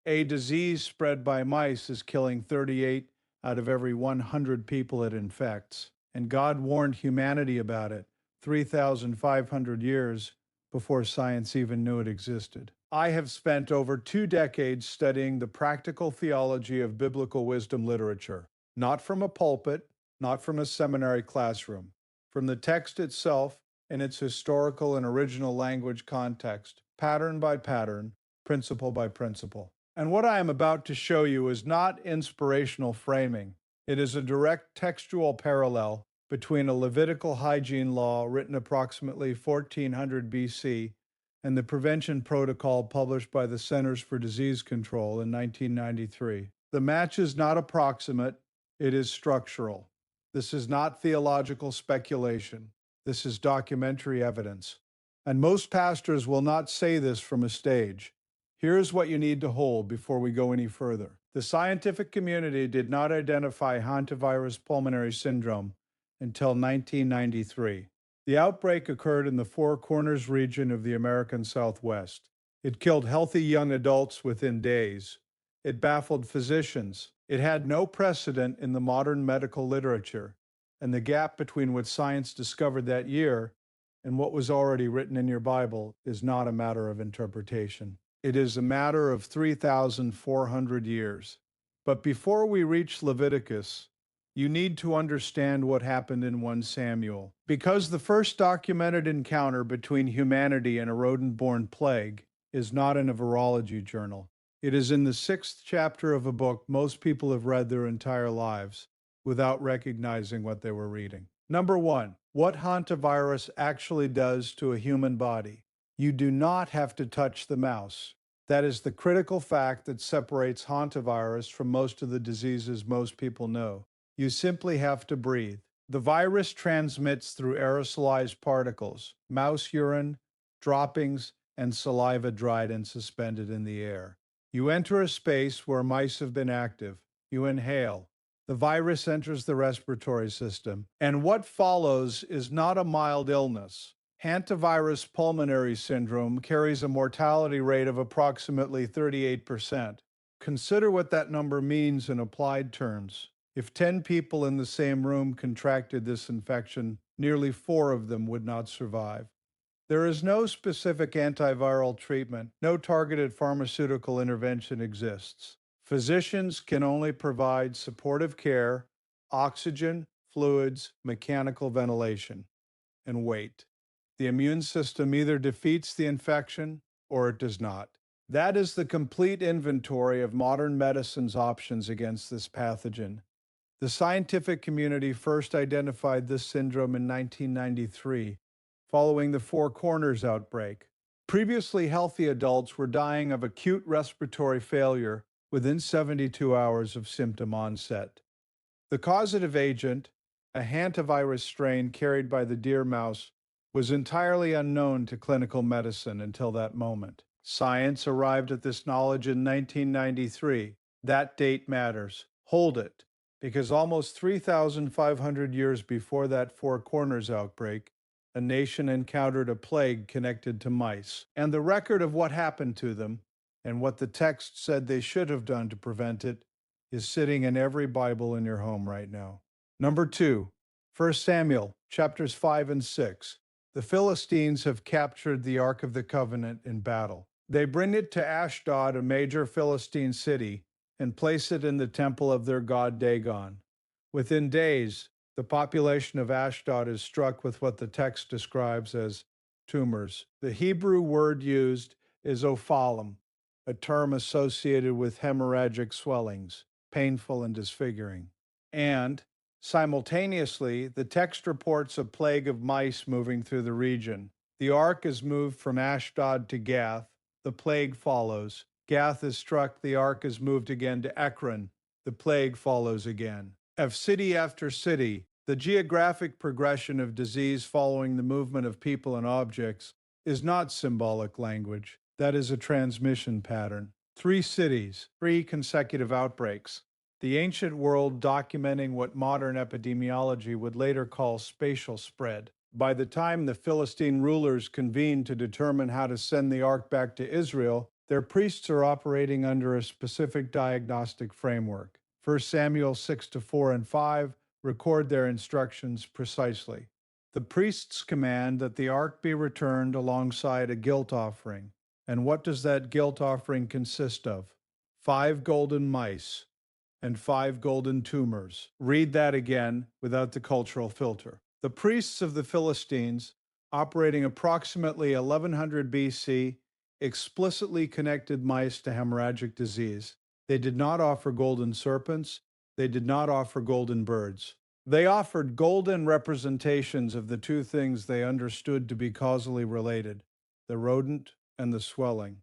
A disease spread by mice is killing 38 out of every 100 people it infects. And God warned humanity about it 3,500 years before science even knew it existed. I have spent over 2 decades studying the practical theology of biblical wisdom literature, not from a pulpit, not from a seminary classroom, from the text itself in its historical and original language context, pattern by pattern, principle by principle. And what I am about to show you is not inspirational framing. It is a direct textual parallel between a Levitical hygiene law written approximately 1400 BC and the prevention protocol published by the Centers for Disease Control in 1993. The match is not approximate, it is structural. This is not theological speculation. This is documentary evidence. And most pastors will not say this from a stage. Here's what you need to hold before we go any further. The scientific community did not identify hantavirus pulmonary syndrome until 1993. The outbreak occurred in the Four Corners region of the American Southwest. It killed healthy young adults within days. It baffled physicians. It had no precedent in the modern medical literature, and the gap between what science discovered that year and what was already written in your Bible is not a matter of interpretation. It is a matter of 3,400 years. But before we reach Leviticus, you need to understand what happened in 1 Samuel. Because the first documented encounter between humanity and a rodent-borne plague is not in a virology journal. It is in the 6th chapter of a book most people have read their entire lives without recognizing what they were reading. Number 1, what hantavirus actually does to a human body. You do not have to touch the mouse. That is the critical fact that separates hantavirus from most of the diseases most people know. You simply have to breathe. The virus transmits through aerosolized particles, mouse urine, droppings, and saliva dried and suspended in the air. You enter a space where mice have been active. You inhale. The virus enters the respiratory system, and what follows is not a mild illness. Hantavirus pulmonary syndrome carries a mortality rate of approximately 38%. Consider what that number means in applied terms. If 10 people in the same room contracted this infection, nearly 4 of them would not survive. There is no specific antiviral treatment, no targeted pharmaceutical intervention exists. Physicians can only provide supportive care, oxygen, fluids, mechanical ventilation, and wait. The immune system either defeats the infection or it does not. That is the complete inventory of modern medicine's options against this pathogen. The scientific community first identified this syndrome in 1993, following the Four Corners outbreak. Previously healthy adults were dying of acute respiratory failure within 72 hours of symptom onset. The causative agent, a hantavirus strain carried by the deer mouse, was entirely unknown to clinical medicine until that moment. Science arrived at this knowledge in 1993. That date matters. Hold it, because almost 3,500 years before that Four Corners outbreak, a nation encountered a plague connected to mice. And the record of what happened to them, and what the text said they should have done to prevent it, is sitting in every Bible in your home right now. Number 2, 1 Samuel, chapters 5 and 6. The Philistines have captured the Ark of the Covenant in battle. They bring it to Ashdod, a major Philistine city, and place it in the temple of their god Dagon. Within days, the population of Ashdod is struck with what the text describes as tumors. The Hebrew word used is ophalim, a term associated with hemorrhagic swellings, painful and disfiguring. And, simultaneously, the text reports a plague of mice moving through the region. The ark is moved from Ashdod to Gath. The plague follows. Gath is struck. The ark is moved again to Ekron. The plague follows again. Of city after city, the geographic progression of disease following the movement of people and objects is not symbolic language. That is a transmission pattern. 3 cities, 3 consecutive outbreaks. The ancient world documenting what modern epidemiology would later call spatial spread. By the time the Philistine rulers convened to determine how to send the ark back to Israel, Their priests are operating under a specific diagnostic framework. 1 Samuel 6 to 4 and 5 record their instructions precisely. The priests command that the ark be returned alongside a guilt offering. And what does that guilt offering consist of? 5 golden mice and 5 golden tumors. Read that again without the cultural filter. The priests of the Philistines, operating approximately 1100 BC, explicitly connected mice to hemorrhagic disease. They did not offer golden serpents. They did not offer golden birds. They offered golden representations of the two things they understood to be causally related, the rodent and the swelling,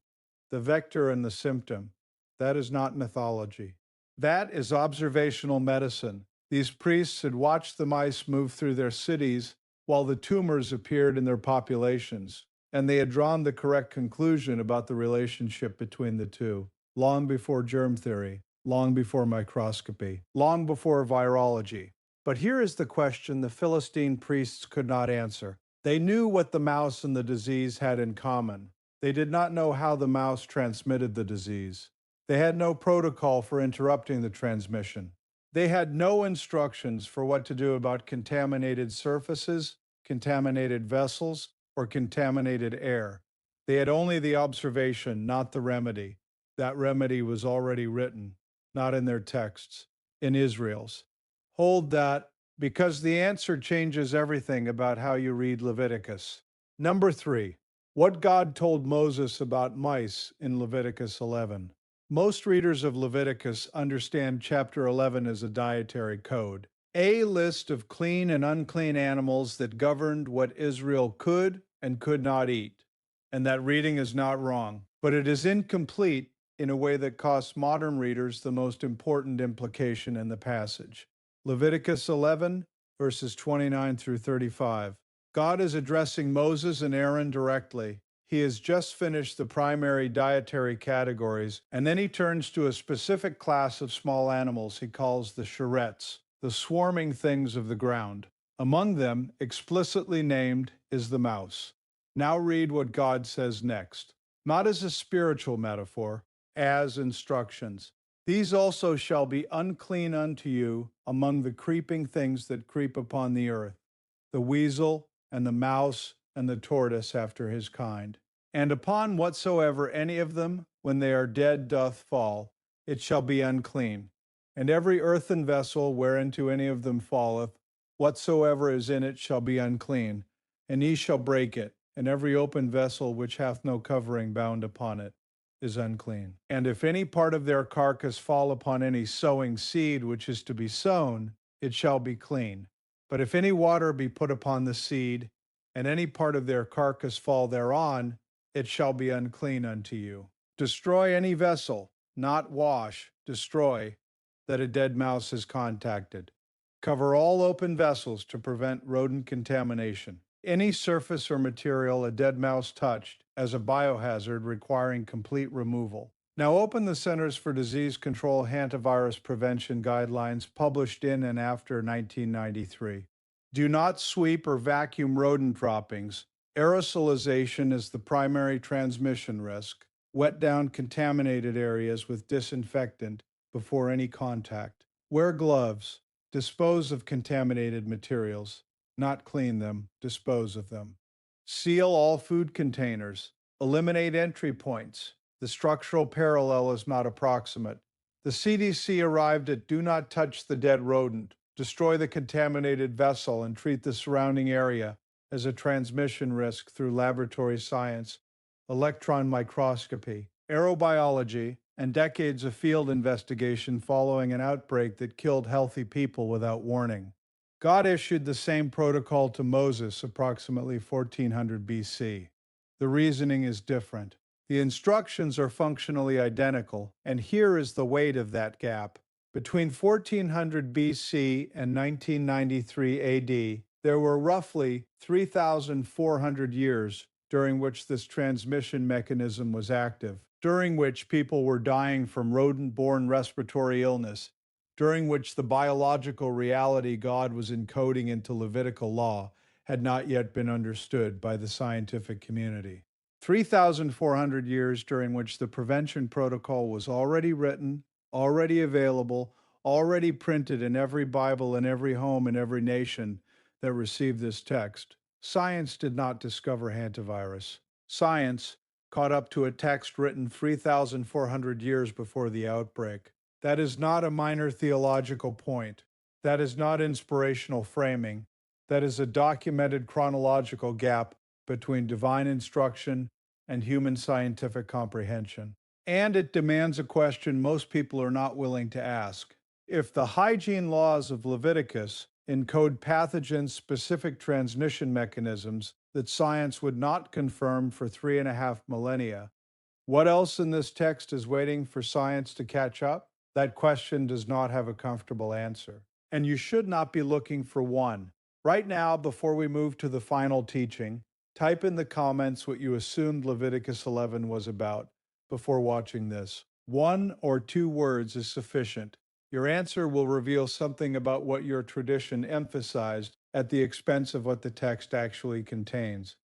the vector and the symptom. That is not mythology. That is observational medicine. These priests had watched the mice move through their cities while the tumors appeared in their populations, and they had drawn the correct conclusion about the relationship between the two, long before germ theory, long before microscopy, long before virology. But here is the question the Philistine priests could not answer. They knew what the mouse and the disease had in common. They did not know how the mouse transmitted the disease. They had no protocol for interrupting the transmission. They had no instructions for what to do about contaminated surfaces, contaminated vessels, or contaminated air. They had only the observation, not the remedy. That remedy was already written, not in their texts, in Israel's. Hold that, because the answer changes everything about how you read Leviticus. Number 3, what God told Moses about mice in Leviticus 11. Most readers of Leviticus understand chapter 11 as a dietary code, a list of clean and unclean animals that governed what Israel could and could not eat. And that reading is not wrong, but it is incomplete in a way that costs modern readers the most important implication in the passage. Leviticus 11, verses 29 through 35. God is addressing Moses and Aaron directly. He has just finished the primary dietary categories, and then he turns to a specific class of small animals he calls the charrettes, the swarming things of the ground. Among them, explicitly named, is the mouse. Now read what God says next, not as a spiritual metaphor, as instructions. These also shall be unclean unto you among the creeping things that creep upon the earth, the weasel and the mouse and the tortoise after his kind. And upon whatsoever any of them, when they are dead, doth fall, it shall be unclean. And every earthen vessel whereinto any of them falleth, whatsoever is in it shall be unclean, and ye shall break it, and every open vessel which hath no covering bound upon it is unclean. And if any part of their carcass fall upon any sowing seed which is to be sown, it shall be clean. But if any water be put upon the seed, and any part of their carcass fall thereon, it shall be unclean unto you. Destroy any vessel, not wash, destroy, that a dead mouse has contacted. Cover all open vessels to prevent rodent contamination. Any surface or material a dead mouse touched as a biohazard requiring complete removal. Now open the Centers for Disease Control Hantavirus Prevention Guidelines published in and after 1993. Do not sweep or vacuum rodent droppings. Aerosolization is the primary transmission risk. Wet down contaminated areas with disinfectant before any contact. Wear gloves. Dispose of contaminated materials. Not clean them, dispose of them. Seal all food containers. Eliminate entry points. The structural parallel is not approximate. The CDC arrived at do not touch the dead rodent. Destroy the contaminated vessel and treat the surrounding area as a transmission risk through laboratory science, electron microscopy, aerobiology, and decades of field investigation following an outbreak that killed healthy people without warning. God issued the same protocol to Moses approximately 1400 BC. The reasoning is different. The instructions are functionally identical, and here is the weight of that gap. Between 1400 BC and 1993 AD, there were roughly 3,400 years during which this transmission mechanism was active, during which people were dying from rodent-borne respiratory illness, during which the biological reality God was encoding into Levitical law had not yet been understood by the scientific community. 3,400 years during which the prevention protocol was already written, already available, already printed in every Bible in every home in every nation that received this text. Science did not discover hantavirus. Science caught up to a text written 3,400 years before the outbreak. That is not a minor theological point. That is not inspirational framing. That is a documented chronological gap between divine instruction and human scientific comprehension. And it demands a question most people are not willing to ask. If the hygiene laws of Leviticus encode pathogen specific transmission mechanisms that science would not confirm for 3.5 millennia, what else in this text is waiting for science to catch up? That question does not have a comfortable answer. And you should not be looking for one. Right now, before we move to the final teaching, type in the comments what you assumed Leviticus 11 was about before watching this. 1 or 2 words is sufficient. Your answer will reveal something about what your tradition emphasized at the expense of what the text actually contains.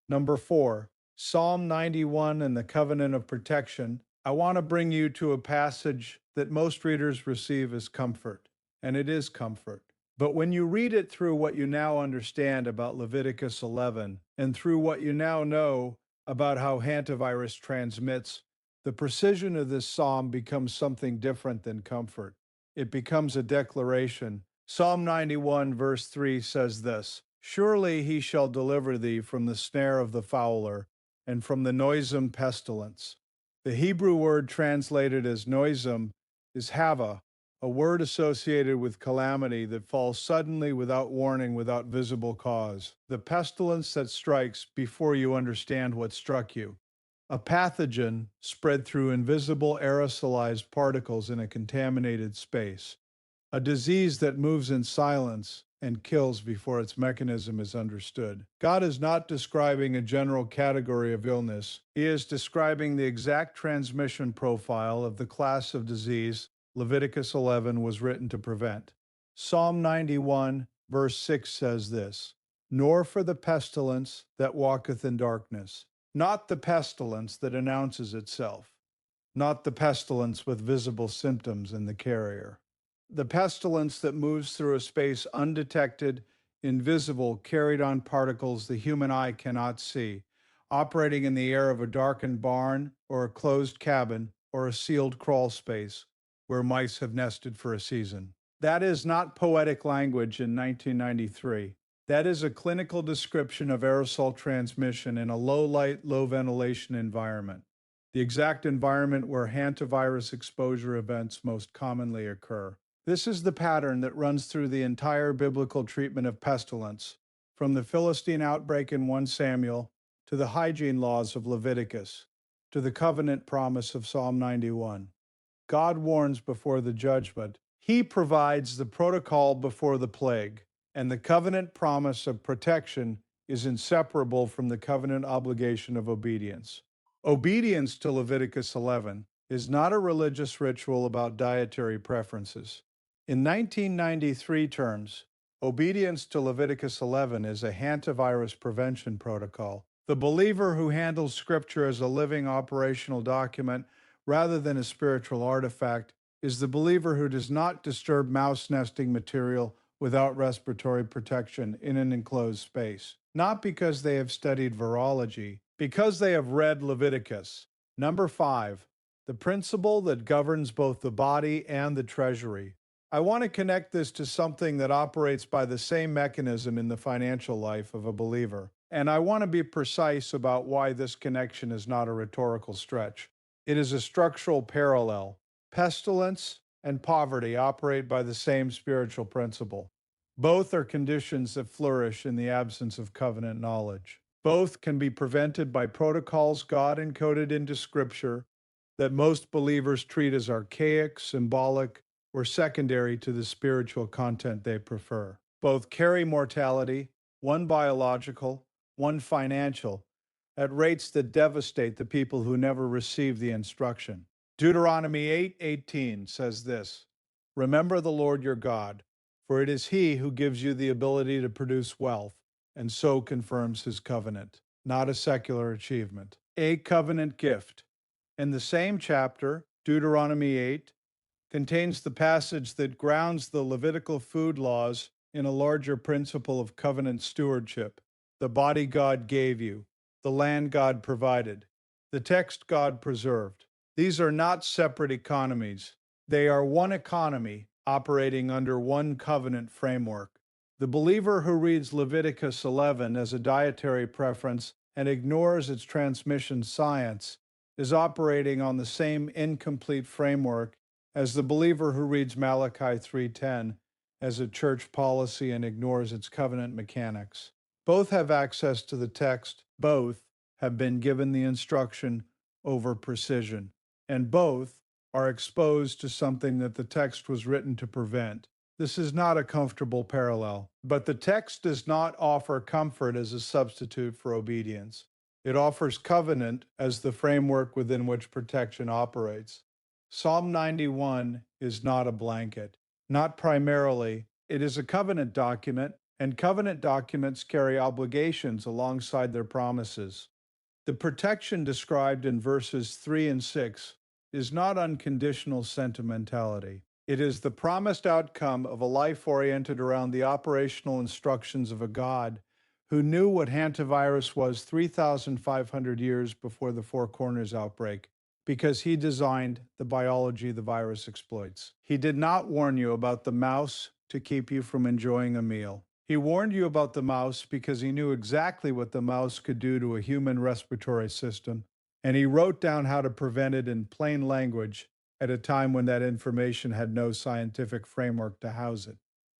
Number 4, Psalm 91 and the covenant of protection. I want to bring you to a passage that most readers receive as comfort, and it is comfort. But when you read it through what you now understand about Leviticus 11 and through what you now know about how hantavirus transmits, the precision of this psalm becomes something different than comfort. It becomes a declaration. Psalm 91, verse 3 says this: Surely he shall deliver thee from the snare of the fowler and from the noisome pestilence. The Hebrew word translated as noisome is hava, a word associated with calamity that falls suddenly without warning, without visible cause. The pestilence that strikes before you understand what struck you. A pathogen spread through invisible aerosolized particles in a contaminated space. A disease that moves in silence and kills before its mechanism is understood. God is not describing a general category of illness. He is describing the exact transmission profile of the class of disease Leviticus 11 was written to prevent. Psalm 91, verse 6 says this: Nor for the pestilence that walketh in darkness. Not the pestilence that announces itself. Not the pestilence with visible symptoms in the carrier. The pestilence that moves through a space undetected, invisible, carried on particles the human eye cannot see, operating in the air of a darkened barn or a closed cabin or a sealed crawl space where mice have nested for a season. That is not poetic language in 1993. That is a clinical description of aerosol transmission in a low light, low ventilation environment, the exact environment where hantavirus exposure events most commonly occur. This is the pattern that runs through the entire biblical treatment of pestilence, from the Philistine outbreak in 1 Samuel to the hygiene laws of Leviticus, to the covenant promise of Psalm 91. God warns before the judgment. He provides the protocol before the plague, and the covenant promise of protection is inseparable from the covenant obligation of obedience. Obedience to Leviticus 11 is not a religious ritual about dietary preferences. In 1993 terms, obedience to Leviticus 11 is a hantavirus prevention protocol. The believer who handles Scripture as a living operational document rather than a spiritual artifact is the believer who does not disturb mouse nesting material without respiratory protection in an enclosed space. Not because they have studied virology, because they have read Leviticus. Number 5, the principle that governs both the body and the treasury. I want to connect this to something that operates by the same mechanism in the financial life of a believer. And I want to be precise about why this connection is not a rhetorical stretch. It is a structural parallel. Pestilence and poverty operate by the same spiritual principle. Both are conditions that flourish in the absence of covenant knowledge. Both can be prevented by protocols God encoded into Scripture that most believers treat as archaic, symbolic, or secondary to the spiritual content they prefer. Both carry mortality, one biological, one financial, at rates that devastate the people who never receive the instruction. Deuteronomy 8:18 says this: Remember the Lord your God, for it is He who gives you the ability to produce wealth, and so confirms His covenant. not a secular achievement. A covenant gift. In the same chapter, Deuteronomy 8 contains the passage that grounds the Levitical food laws in a larger principle of covenant stewardship. The body God gave you, the land God provided, the text God preserved. These are not separate economies. They are one economy operating under one covenant framework. The believer who reads Leviticus 11 as a dietary preference and ignores its transmission science is operating on the same incomplete framework as the believer who reads Malachi 3:10 as a church policy and ignores its covenant mechanics. Both have access to the text, both have been given the instruction over precision, and both are exposed to something that the text was written to prevent. This is not a comfortable parallel, but the text does not offer comfort as a substitute for obedience. It offers covenant as the framework within which protection operates. Psalm 91 is not a blanket. Not primarily. It is a covenant document, and covenant documents carry obligations alongside their promises. The protection described in verses 3 and 6 is not unconditional sentimentality. It is the promised outcome of a life oriented around the operational instructions of a God who knew what hantavirus was 3,500 years before the Four Corners outbreak, because he designed the biology the virus exploits. He did not warn you about the mouse to keep you from enjoying a meal. He warned you about the mouse because he knew exactly what the mouse could do to a human respiratory system, and he wrote down how to prevent it in plain language at a time when that information had no scientific framework to house it.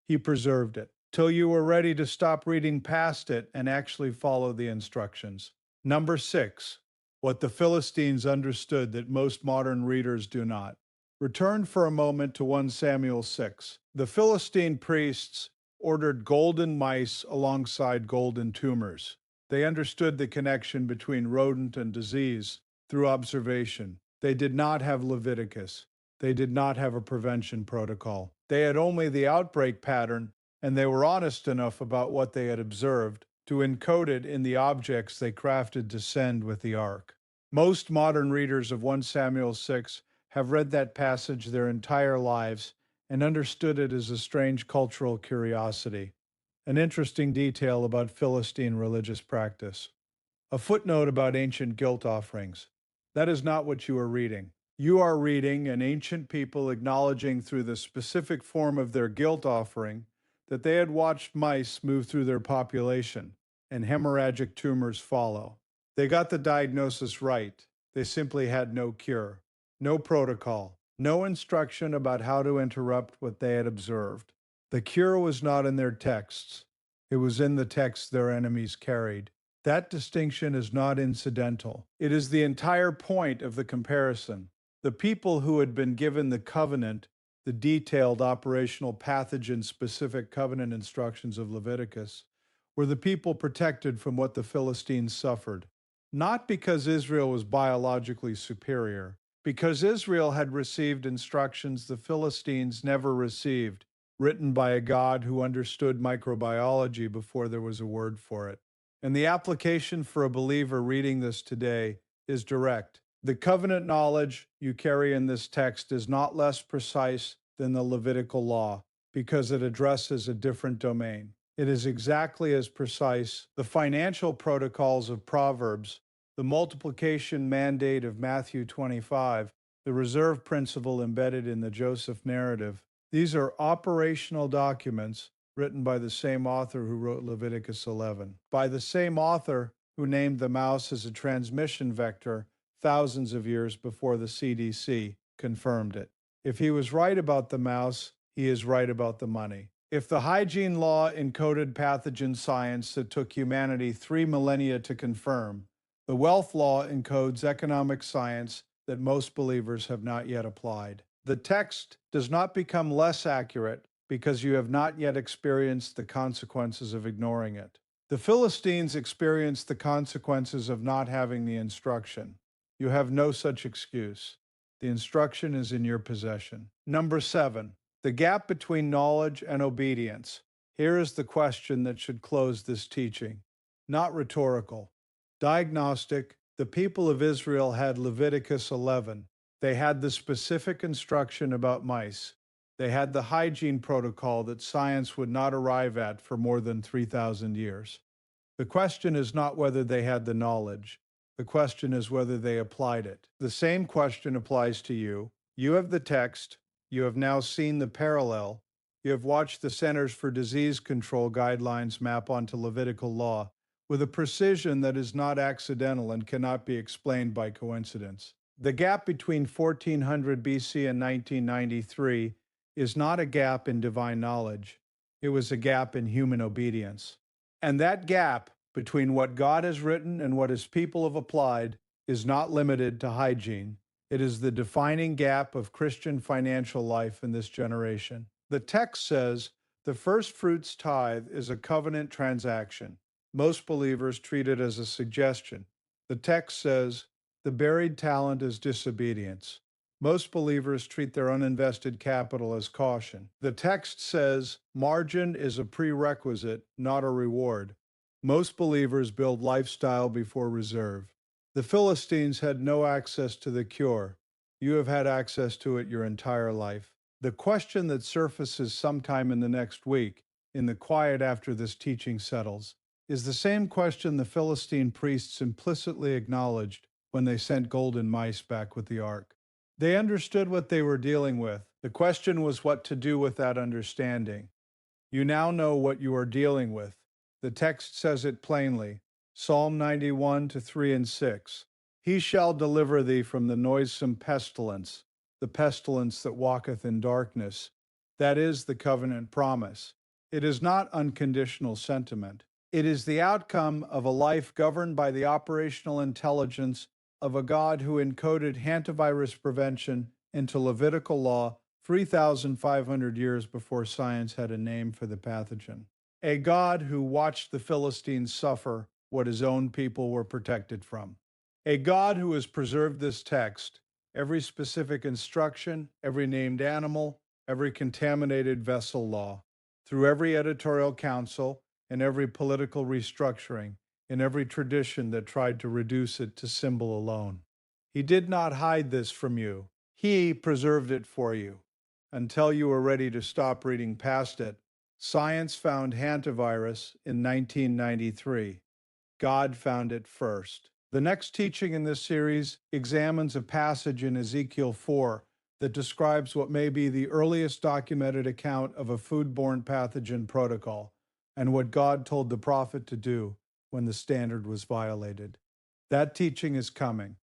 He preserved it till you were ready to stop reading past it and actually follow the instructions. Number 6. What the Philistines understood that most modern readers do not. Return for a moment to 1 Samuel 6. The Philistine priests ordered golden mice alongside golden tumors. They understood the connection between rodent and disease through observation. They did not have Leviticus. They did not have a prevention protocol. They had only the outbreak pattern, and they were honest enough about what they had observed to encode it in the objects they crafted to send with the ark. Most modern readers of 1 Samuel 6 have read that passage their entire lives and understood it as a strange cultural curiosity, an interesting detail about Philistine religious practice. A footnote about ancient guilt offerings. That is not what you are reading. You are reading an ancient people acknowledging through the specific form of their guilt offering that they had watched mice move through their population, and hemorrhagic tumors follow. They got the diagnosis right. They simply had no cure, no protocol, no instruction about how to interrupt what they had observed. The cure was not in their texts. It was in the texts their enemies carried. That distinction is not incidental. It is the entire point of the comparison. The people who had been given the covenant, the detailed operational pathogen-specific covenant instructions of Leviticus, were the people protected from what the Philistines suffered. Not because Israel was biologically superior, because Israel had received instructions the Philistines never received, written by a God who understood microbiology before there was a word for it. And the application for a believer reading this today is direct. The covenant knowledge you carry in this text is not less precise than the Levitical law because it addresses a different domain. It is exactly as precise. The financial protocols of Proverbs, the multiplication mandate of Matthew 25, the reserve principle embedded in the Joseph narrative. These are operational documents written by the same author who wrote Leviticus 11, by the same author who named the mouse as a transmission vector thousands of years before the CDC confirmed it. If he was right about the mouse, he is right about the money. If the hygiene law encoded pathogen science that took humanity 3 millennia to confirm, the wealth law encodes economic science that most believers have not yet applied. The text does not become less accurate because you have not yet experienced the consequences of ignoring it. The Philistines experienced the consequences of not having the instruction. You have no such excuse. The instruction is in your possession. Number 7, the gap between knowledge and obedience. Here is the question that should close this teaching. Not rhetorical. Diagnostic, the people of Israel had Leviticus 11. They had the specific instruction about mice. They had the hygiene protocol that science would not arrive at for more than 3,000 years. The question is not whether they had the knowledge. The question is whether they applied it. The same question applies to you. You have the text. You have now seen the parallel. You have watched the Centers for Disease Control guidelines map onto Levitical law with a precision that is not accidental and cannot be explained by coincidence. The gap between 1400 BC and 1993 is not a gap in divine knowledge. It was a gap in human obedience. And that gap between what God has written and what his people have applied is not limited to hygiene. It is the defining gap of Christian financial life in this generation. The text says the first fruits tithe is a covenant transaction. Most believers treat it as a suggestion. The text says the buried talent is disobedience. Most believers treat their uninvested capital as caution. The text says margin is a prerequisite, not a reward. Most believers build lifestyle before reserve. The Philistines had no access to the cure. You have had access to it your entire life. The question that surfaces sometime in the next week, in the quiet after this teaching settles, is the same question the Philistine priests implicitly acknowledged when they sent golden mice back with the ark. They understood what they were dealing with. The question was what to do with that understanding. You now know what you are dealing with. The text says it plainly. Psalm 91 to 3 and 6. He shall deliver thee from the noisome pestilence, the pestilence that walketh in darkness. That is the covenant promise. It is not unconditional sentiment. It is the outcome of a life governed by the operational intelligence of a God who encoded hantavirus prevention into Levitical law 3,500 years before science had a name for the pathogen. A God who watched the Philistines suffer what his own people were protected from. A God who has preserved this text, every specific instruction, every named animal, every contaminated vessel law, through every editorial council and every political restructuring, in every tradition that tried to reduce it to symbol alone. He did not hide this from you. He preserved it for you until you were ready to stop reading past it. Science found hantavirus in 1993. God found it first. The next teaching in this series examines a passage in Ezekiel 4 that describes what may be the earliest documented account of a foodborne pathogen protocol and what God told the prophet to do when the standard was violated. That teaching is coming.